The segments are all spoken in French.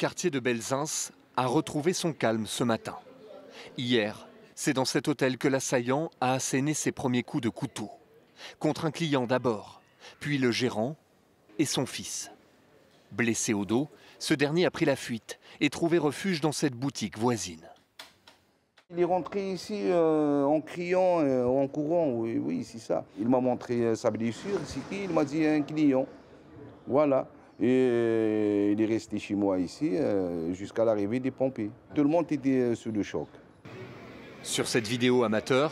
quartier de Belzins a retrouvé son calme ce matin. Hier, c'est dans cet hôtel que l'assaillant a asséné ses premiers coups de couteau. Contre un client d'abord, puis le gérant et son fils. Blessé au dos, ce dernier a pris la fuite et trouvé refuge dans cette boutique voisine. Il est rentré ici en criant, en courant, oui, c'est ça. Il m'a montré sa blessure, c'est qui? Il m'a dit un client. Voilà. Et il est resté chez moi ici jusqu'à l'arrivée des pompiers. Tout le monde était sous le choc. Sur cette vidéo amateur,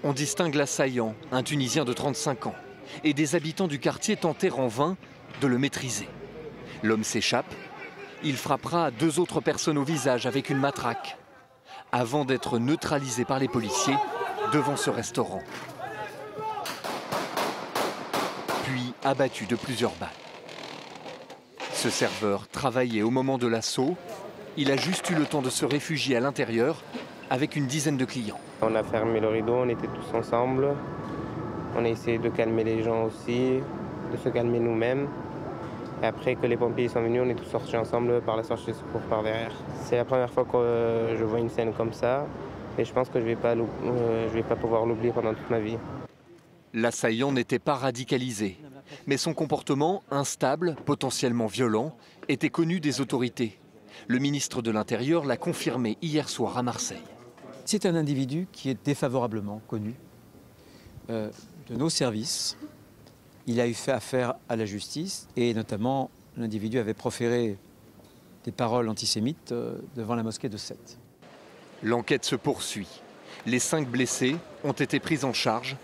on distingue l'assaillant, un Tunisien de 35 ans, et des habitants du quartier tentèrent en vain de le maîtriser. L'homme s'échappe, il frappera 2 autres personnes au visage avec une matraque, avant d'être neutralisé par les policiers devant ce restaurant. Puis abattu de plusieurs balles. Ce serveur travaillait au moment de l'assaut. Il a juste eu le temps de se réfugier à l'intérieur avec une dizaine de clients. On a fermé le rideau, on était tous ensemble. On a essayé de calmer les gens aussi, de se calmer nous-mêmes. Et après que les pompiers sont venus, on est tous sortis ensemble par la sortie de secours par derrière. C'est la première fois que je vois une scène comme ça. Et je pense que je ne vais pas pouvoir l'oublier pendant toute ma vie. L'assaillant n'était pas radicalisé, mais son comportement instable, potentiellement violent, était connu des autorités. Le ministre de l'Intérieur l'a confirmé hier soir à Marseille. C'est un individu qui est défavorablement connu de nos services. Il a eu fait affaire à la justice et notamment l'individu avait proféré des paroles antisémites devant la mosquée de Sète. L'enquête se poursuit. Les 5 blessés ont été pris en charge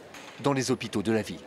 dans les hôpitaux de la ville.